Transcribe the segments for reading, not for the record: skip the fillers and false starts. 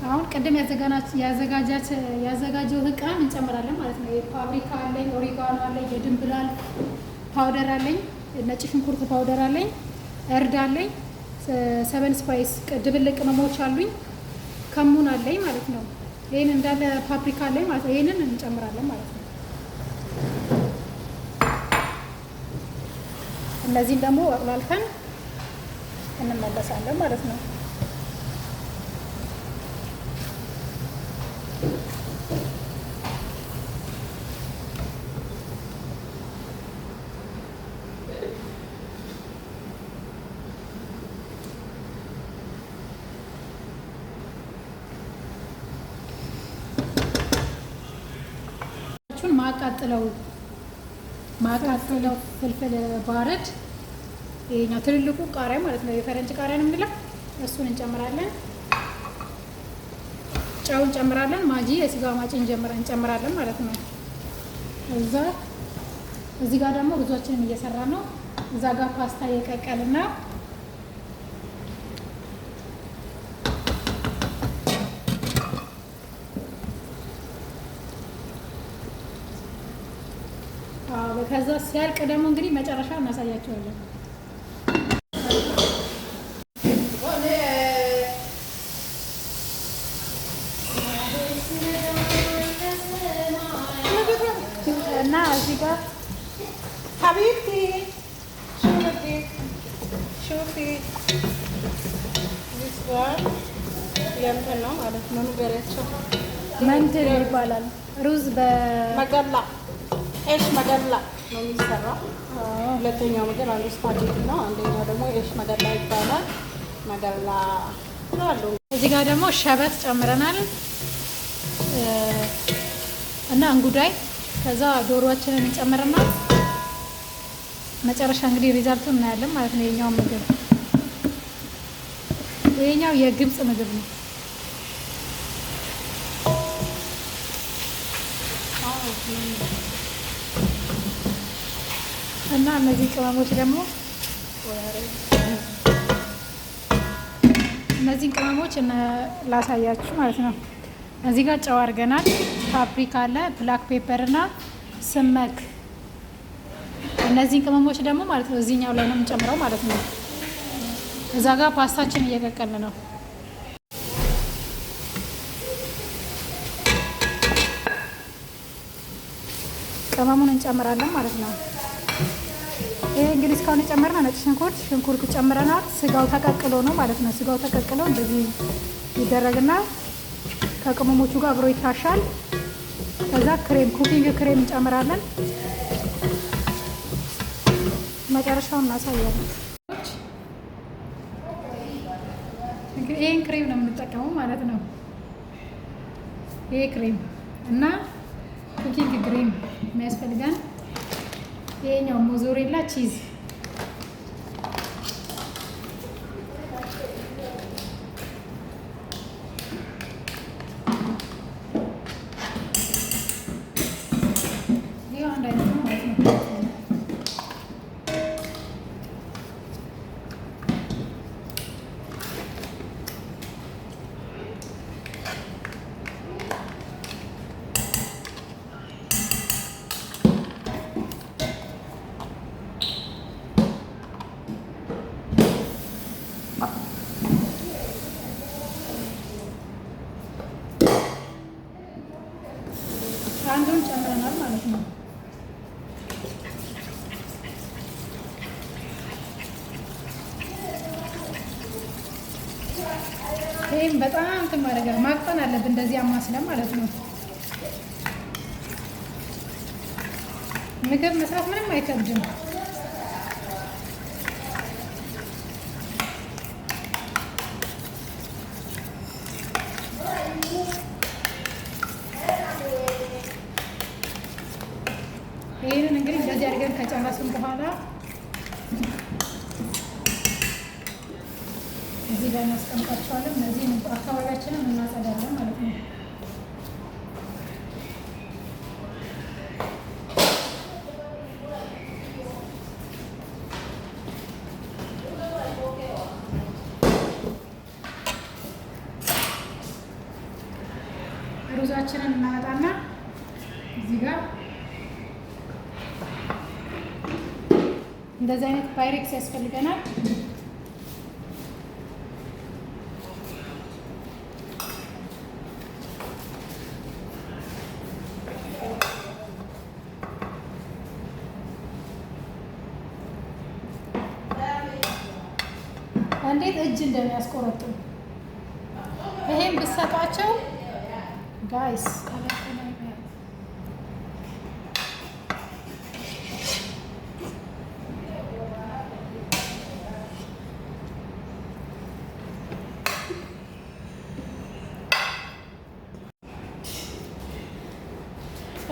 አሁን ቅድም ያዘጋጀው እቃ እንጨምራለን ማለት ነው። የፓፕሪካ አለኝ፣ ኦሪጋኖ አለኝ፣ የድንብላል ፓውደር አለኝ፣ ነጭ ሽንኩርት ፓውደር አለኝ፣ እርድ አለኝ፣ ሰቨን ስፓይስ ድብልቅ ቅመሞች አሉኝ፣ ከሙን አለኝ ማለት ነው። ይሄን እንዳለ ፓፕሪካ አለኝ ማለት ነው። ይሄንን እንጨምራለን ማለት ነው። እነዚህን ደግሞ አቅላልተን እንመለሳለን ማለት ነው። ማቃጥለው ፍልፍል ባረድ ይሄኛው ትልልቁ ቃሪያ ማለት ነው። የፈረንጅ ቃሪያ ነው የምንለው። እሱን እንጨምራለን። ጨው እንጨምራለን። ማጂ የስጋ ማጪ እንጨምራለን ማለት ነው። እዚህ ጋር ደግሞ ሩዛችንን እየሰራን ነው። እዛ ጋር ፓስታ እየቀቀልና ከዛ ሲያልቅ ደግሞ እንግዲህ መጨረሻ እናሳያቸዋለን። እና እዚህ ጋር ሀቢብቲ ሹፊ የእንትን ነው ማለት ነው። ንገሪያቸው ምንድን ይባላል? ሩዝ በመገላ ኤሽ መገላ ነው የሚሰራው። ሁለተኛው ምግብ አንዱ ስፓጌቲ ነው፣ አንደኛው ደግሞ ኤሽ መገላ ይባላል። መገላ አሉ። እዚህ ጋር ደግሞ ሸበት ጨምረናል እና እንጉዳይ። ከዛ ዶሮዋችንን እንጨምርና መጨረሻ እንግዲህ ሪዛልቱን እናያለን ማለት ነው። የኛው ምግብ የኛው የግብጽ ምግብ ነው። እና እነዚህ ቅመሞች ደግሞ እነዚህን ቅመሞች ላሳያችሁ ማለት ነው። እዚህ ጋር ጨው አድርገናል። ፓፕሪካ አለ፣ ብላክ ፔፐር እና ስመክ። እነዚህን ቅመሞች ደግሞ ማለት ነው እዚህኛው ላይ ነው የምንጨምረው ማለት ነው። እዛ ጋር ፓስታችን እየቀቀልን ነው። ቅመሙን እንጨምራለን ማለት ነው። ይሄ እንግዲህ እስካሁን የጨመርነው ነጭ ሽንኩርት ጨምረናል። ስጋው ተቀቅሎ ነው ማለት ነው። ስጋው ተቀቅሎ እንደዚህ ይደረግና ከቅመሞቹ ጋር አብሮ ይታሻል። ከዛ ኩኪንግ ክሬም እንጨምራለን። መጨረሻውን እናሳያለን። እንግዲህ ይሄን ክሬም ነው የምንጠቀመው ማለት ነው። ይሄ ክሬም እና ኩኪንግ ክሬም የሚያስፈልገን ይሄኛው ሞዞሬላ ቺዝ ይሄ አንድ አይነት ነው ማለት ነው። አንዱን ጨምረናል ማለት ነው። ይሄን በጣም እንትን ማድረግ ማቅጠን አለብን፣ እንደዚህ አማስለን ማለት ነው። ምግብ መስራት ምንም አይከብድም። ይሄንን እንግዲህ እንደዚህ አድርገን ከጨረስን በኋላ እዚህ ላይ እናስቀምጣቸዋለን። እነዚህ አካባቢያችንን እናጸዳለን ማለት ነው። ሩዛችንን እናወጣና እዚህ ጋር እንደዚህ አይነት ፓይሬክስ ያስፈልገናል። እንዴት እጅ እንደሚያስቆረጡ ይሄን ብትሰጧቸው ጋይስ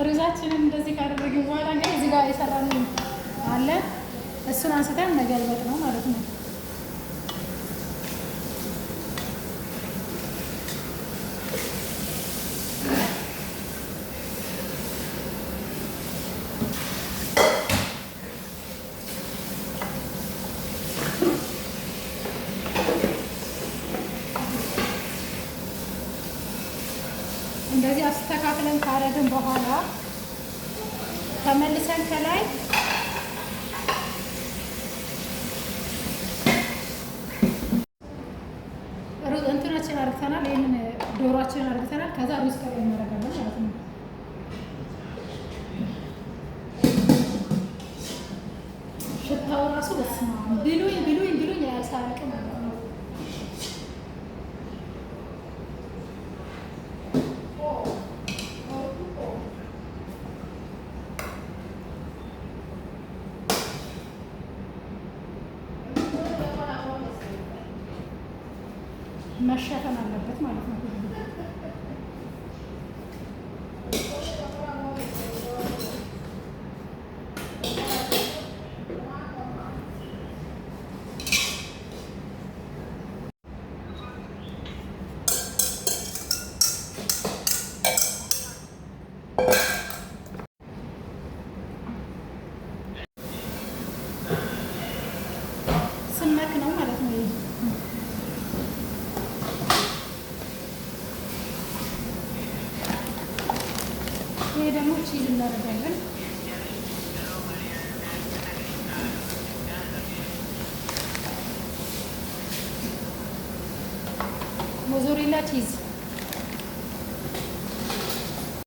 ሩዛችንን እንደዚህ ካደረግን በኋላ እንግዲህ እዚህ ጋር የሰራነው አለ እሱን አንስተን መገልበጥ ነው ማለት ነው። እንደዚህ አስተካክለን ካረግን በኋላ ተመልሰን ከላይ ሩዝ እንትናችን አርግተናል። ይሄንን ዶሮአችንን አርግተናል። ከዛ ሩዝ ከላይ እናደርጋለን ማለት ነው። ሽታው ራሱ በስማ ብሉኝ ብሉኝ ብሉኝ ያልሳልቅ ማለት ነው። መሸፈን አለበት ማለት ነው። ስመክ ነው ማለት ነው። ይሄ ደግሞ ቺዝ እናደርጋለን። ሞዞሬላ ቺዝ